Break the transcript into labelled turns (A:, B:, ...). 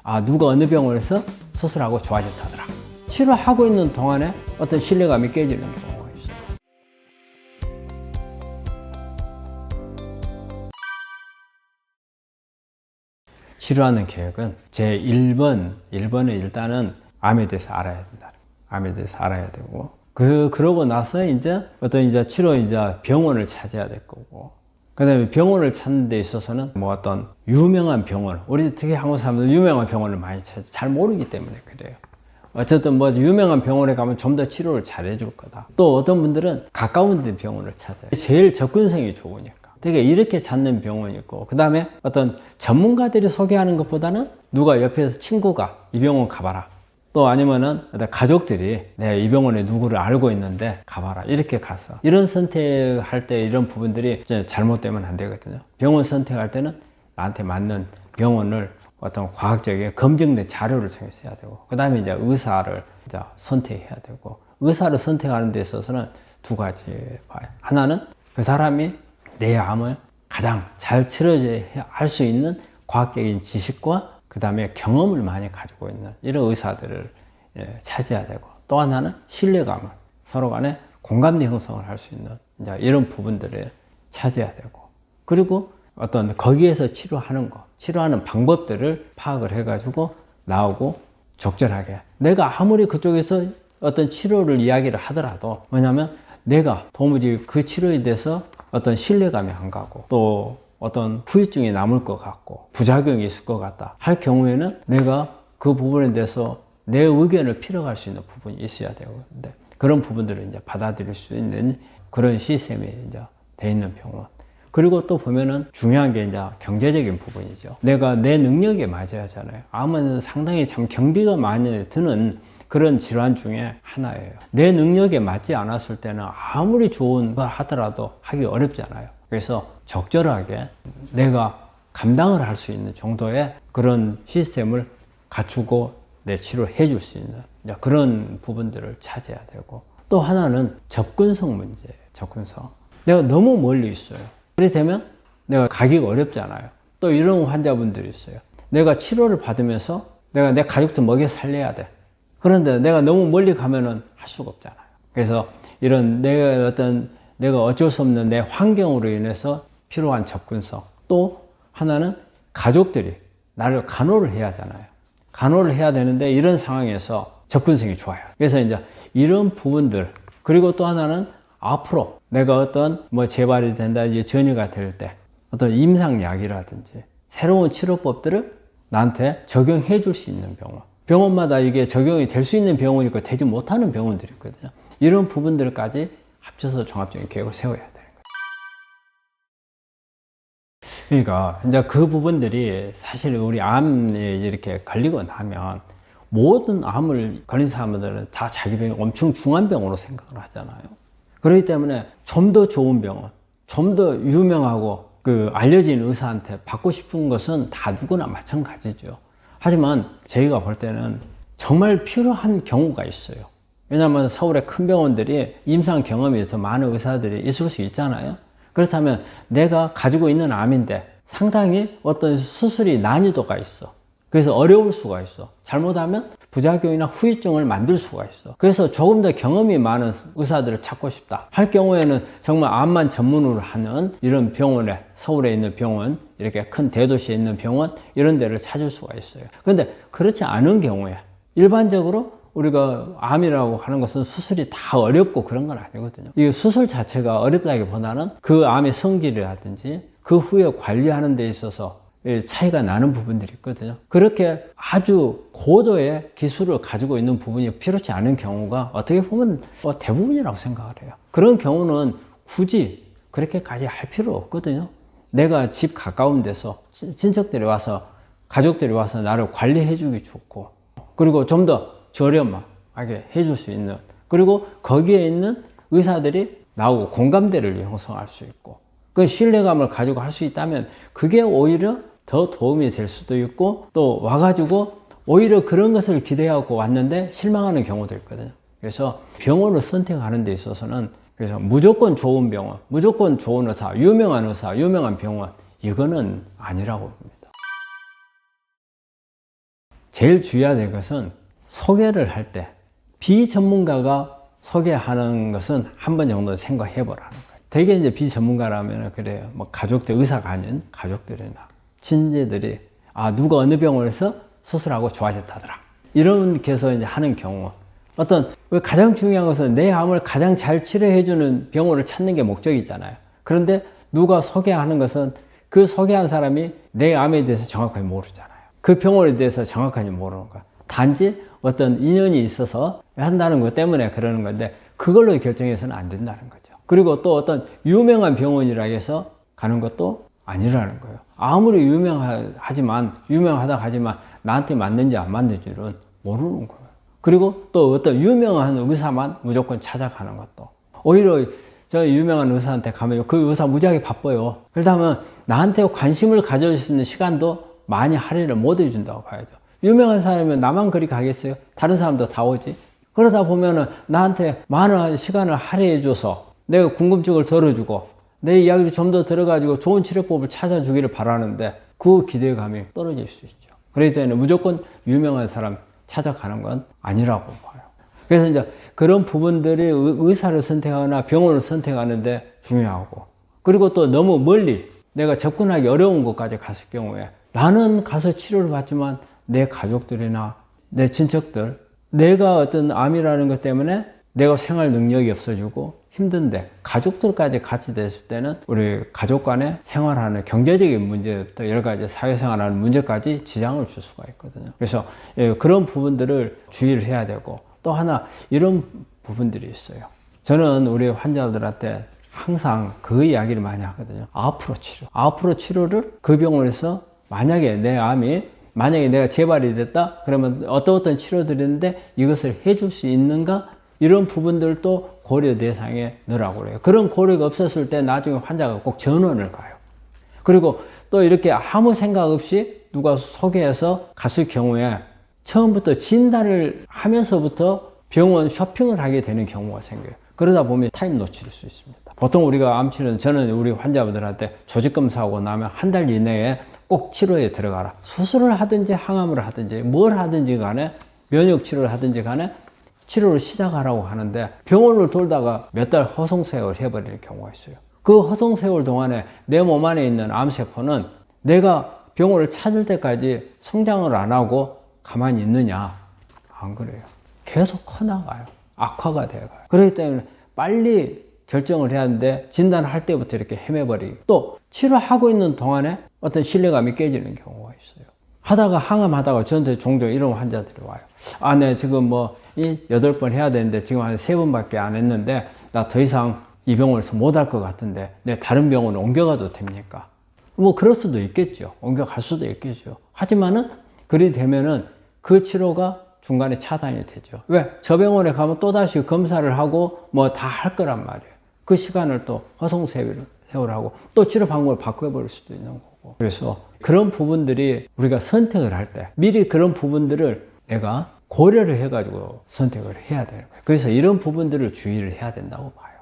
A: 아, 누가 어느 병원에서 수술하고 좋아졌다더라. 치료하고 있는 동안에 어떤 신뢰감이 깨지는 경우가 있어요. 치료하는 계획은 제 1번은 일단은 암에 대해서 알아야 된다. 암에 대해서 알아야 되고, 그러고 나서 이제 치료 병원을 찾아야 될 거고, 그 다음에 병원을 찾는 데 있어서는 뭐 어떤 유명한 병원, 우리 특히 한국 사람들 유명한 병원을 많이 찾아 잘 모르기 때문에 그래요. 어쨌든 뭐 유명한 병원에 가면 좀 더 치료를 잘 해줄 거다. 또 어떤 분들은 가까운 데 병원을 찾아요. 제일 접근성이 좋으니까. 되게 이렇게 찾는 병원이 있고, 그 다음에 어떤 전문가들이 소개하는 것보다는 누가 옆에서 친구가 이 병원 가봐라. 또 아니면은 가족들이 내가 이 병원에 누구를 알고 있는데 가봐라. 이렇게 가서. 이런 선택할 때 이런 부분들이 잘못되면 안 되거든요. 병원 선택할 때는 나한테 맞는 병원을 어떤 과학적인 검증된 자료를 통해서 해야 되고, 그 다음에 이제 의사를 이제 선택해야 되고, 의사를 선택하는 데 있어서는 두 가지 봐요. 하나는 그 사람이 내 암을 가장 잘 치료할 수 있는 과학적인 지식과 그 다음에 경험을 많이 가지고 있는 이런 의사들을 찾아야 되고, 또 하나는 신뢰감을, 서로 간에 공감대 형성을 할 수 있는 이제 이런 부분들을 찾아야 되고, 그리고 어떤 거기에서 치료하는 방법들을 파악을 해가지고 나오고 적절하게. 내가 아무리 그쪽에서 어떤 치료를 이야기를 하더라도, 뭐냐면 내가 도무지 그 치료에 대해서 어떤 신뢰감이 안 가고, 또 어떤 후유증이 남을 것 같고 부작용이 있을 것 같다 할 경우에는 내가 그 부분에 대해서 내 의견을 필요할 수 있는 부분이 있어야 되는데, 그런 부분들을 이제 받아들일 수 있는 그런 시스템이 이제 돼 있는 병원. 그리고 또 보면은 중요한 게 이제 경제적인 부분이죠. 내가 내 능력에 맞아야 하잖아요. 암은 상당히 참 경비가 많이 드는 그런 질환 중에 하나예요. 내 능력에 맞지 않았을 때는 아무리 좋은 걸 하더라도 하기 어렵잖아요. 그래서 적절하게 내가 감당을 할 수 있는 정도의 그런 시스템을 갖추고 내 치료를 해줄 수 있는 그런 부분들을 찾아야 되고, 또 하나는 접근성 문제예요. 접근성. 내가 너무 멀리 있어요. 그렇게 되면 내가 가기가 어렵잖아요. 또 이런 환자분들이 있어요. 내가 치료를 받으면서 내가 내 가족도 먹여 살려야 돼. 그런데 내가 너무 멀리 가면은 할 수가 없잖아요. 그래서 이런 내가 어쩔 수 없는 내 환경으로 인해서 필요한 접근성. 또 하나는 가족들이 나를 간호를 해야 하잖아요. 간호를 해야 되는데 이런 상황에서 접근성이 좋아요. 그래서 이제 이런 부분들, 그리고 또 하나는 앞으로 내가 어떤 재발이 된다, 전이가 될 때 어떤 임상약이라든지 새로운 치료법들을 나한테 적용해 줄 수 있는 병원. 병원마다 이게 적용이 될 수 있는 병원이 있고 되지 못하는 병원들이 있거든요. 이런 부분들까지 합쳐서 종합적인 계획을 세워야 되는 거예요. 그러니까 이제 그 부분들이 사실 우리 암에 이렇게 걸리고 나면 모든 암을 걸린 사람들은 다 자기 병이 엄청 중한 병으로 생각을 하잖아요. 그렇기 때문에 좀 더 좋은 병원, 좀 더 유명하고 알려진 의사한테 받고 싶은 것은 다 누구나 마찬가지죠. 하지만 저희가 볼 때는 정말 필요한 경우가 있어요. 왜냐하면 서울의 큰 병원들이 임상 경험이 더 많은 의사들이 있을 수 있잖아요. 그렇다면 내가 가지고 있는 암인데 상당히 어떤 수술이 난이도가 있어. 그래서 어려울 수가 있어. 잘못하면 부작용이나 후유증을 만들 수가 있어. 그래서 조금 더 경험이 많은 의사들을 찾고 싶다 할 경우에는 정말 암만 전문으로 하는 이런 병원에, 서울에 있는 병원, 이렇게 큰 대도시에 있는 병원, 이런 데를 찾을 수가 있어요. 그런데 그렇지 않은 경우에 일반적으로 우리가 암이라고 하는 것은 수술이 다 어렵고 그런 건 아니거든요. 이 수술 자체가 어렵다기보다는 그 암의 성질이라든지 그 후에 관리하는 데 있어서 차이가 나는 부분들이 있거든요. 그렇게 아주 고도의 기술을 가지고 있는 부분이 필요치 않은 경우가 어떻게 보면 대부분이라고 생각을 해요. 그런 경우는 굳이 그렇게까지 할 필요 없거든요. 내가 집 가까운 데서 친척들이 와서, 가족들이 와서 나를 관리해 주기 좋고, 그리고 좀 더 저렴하게 해줄 수 있는, 그리고 거기에 있는 의사들이 나오고 공감대를 형성할 수 있고, 그 신뢰감을 가지고 할 수 있다면 그게 오히려 더 도움이 될 수도 있고, 또 와가지고 오히려 그런 것을 기대하고 왔는데 실망하는 경우도 있거든요. 그래서 병원을 선택하는 데 있어서는 그래서 무조건 좋은 병원, 무조건 좋은 의사, 유명한 병원, 이거는 아니라고 봅니다. 제일 주의해야 될 것은 소개를 할 때 비전문가가 소개하는 것은 한 번 정도 생각해 보라는 거예요. 되게 이제 비전문가라면 그래요. 뭐 가족들, 의사가 아닌 가족들이나 친지들이 누가 어느 병원에서 수술하고 좋아졌다더라. 이렇게 해서 이제 하는 경우 가장 중요한 것은 내 암을 가장 잘 치료해주는 병원을 찾는 게 목적이잖아요. 그런데 누가 소개하는 것은 그 소개한 사람이 내 암에 대해서 정확하게 모르잖아요. 그 병원에 대해서 정확하게 모르는 거야. 단지 어떤 인연이 있어서 한다는 것 때문에 그러는 건데 그걸로 결정해서는 안 된다는 거죠. 그리고 또 어떤 유명한 병원이라 해서 가는 것도 아니라는 거예요. 아무리 유명하지만 나한테 맞는지 안 맞는지는 모르는 거예요. 그리고 또 어떤 유명한 의사만 무조건 찾아가는 것도 오히려 저 유명한 의사한테 가면 그 의사 무지하게 바빠요. 그렇다면 나한테 관심을 가져줄 수 있는 시간도 많이 할애를 못 해준다고 봐야죠. 유명한 사람이면 나만 그리 가겠어요? 다른 사람도 다 오지. 그러다 보면은 나한테 많은 시간을 할애해줘서 내가 궁금증을 덜어주고 내 이야기를 좀 더 들어가지고 좋은 치료법을 찾아주기를 바라는데 그 기대감이 떨어질 수 있죠. 그렇기 때문에 무조건 유명한 사람 찾아가는 건 아니라고 봐요. 그래서 이제 그런 부분들이 의사를 선택하거나 병원을 선택하는데 중요하고, 그리고 또 너무 멀리 내가 접근하기 어려운 곳까지 갔을 경우에 나는 가서 치료를 받지만 내 가족들이나 내 친척들, 내가 어떤 암이라는 것 때문에 내가 생활 능력이 없어지고 힘든데 가족들까지 같이 됐을 때는 우리 가족 간에 생활하는 경제적인 문제부터 여러 가지 사회생활하는 문제까지 지장을 줄 수가 있거든요. 그래서 그런 부분들을 주의를 해야 되고, 또 하나 이런 부분들이 있어요. 저는 우리 환자들한테 항상 그 이야기를 많이 하거든요. 앞으로 치료를 그 병원에서 만약에 내 암이 만약에 내가 재발이 됐다 그러면 어떤 치료들인데 이것을 해줄 수 있는가, 이런 부분들도 고려 대상에 넣으라고 그래요. 그런 고려가 없었을 때 나중에 환자가 꼭 전원을 가요. 그리고 또 이렇게 아무 생각 없이 누가 소개해서 갔을 경우에 처음부터 진단을 하면서부터 병원 쇼핑을 하게 되는 경우가 생겨요. 그러다 보면 타임 놓칠 수 있습니다. 보통 우리가 암 치료는, 저는 우리 환자분들한테 조직 검사하고 나면 한 달 이내에 꼭 치료에 들어가라. 수술을 하든지 항암을 하든지 뭘 하든지 간에, 면역 치료를 하든지 간에 치료를 시작하라고 하는데 병원을 돌다가 몇 달 허송세월 해버리는 경우가 있어요. 그 허송세월 동안에 내 몸 안에 있는 암세포는 내가 병원을 찾을 때까지 성장을 안 하고 가만히 있느냐? 안 그래요. 계속 커나가요. 악화가 돼가요. 그렇기 때문에 빨리 결정을 해야 하는데 진단할 때부터 이렇게 헤매버리고, 또 치료하고 있는 동안에 어떤 신뢰감이 깨지는 경우가 있어요. 하다가 항암하다가 저한테 종종 이런 환자들이 와요. 네, 지금 뭐 8번 해야 되는데 지금 한 3번밖에 안 했는데 나 더 이상 이 병원에서 못 할 것 같은데 내 다른 병원에 옮겨가도 됩니까? 뭐 그럴 수도 있겠죠. 옮겨갈 수도 있겠죠. 하지만은 그리 되면은 그 치료가 중간에 차단이 되죠. 왜? 저 병원에 가면 또다시 검사를 하고 뭐 다 할 거란 말이에요. 그 시간을 또 허송세월하고 또 치료 방법을 바꿔버릴 수도 있는 거고. 그래서 그런 부분들이 우리가 선택을 할 때 미리 그런 부분들을 내가 고려를 해가지고 선택을 해야 되는 거예요. 그래서 이런 부분들을 주의를 해야 된다고 봐요.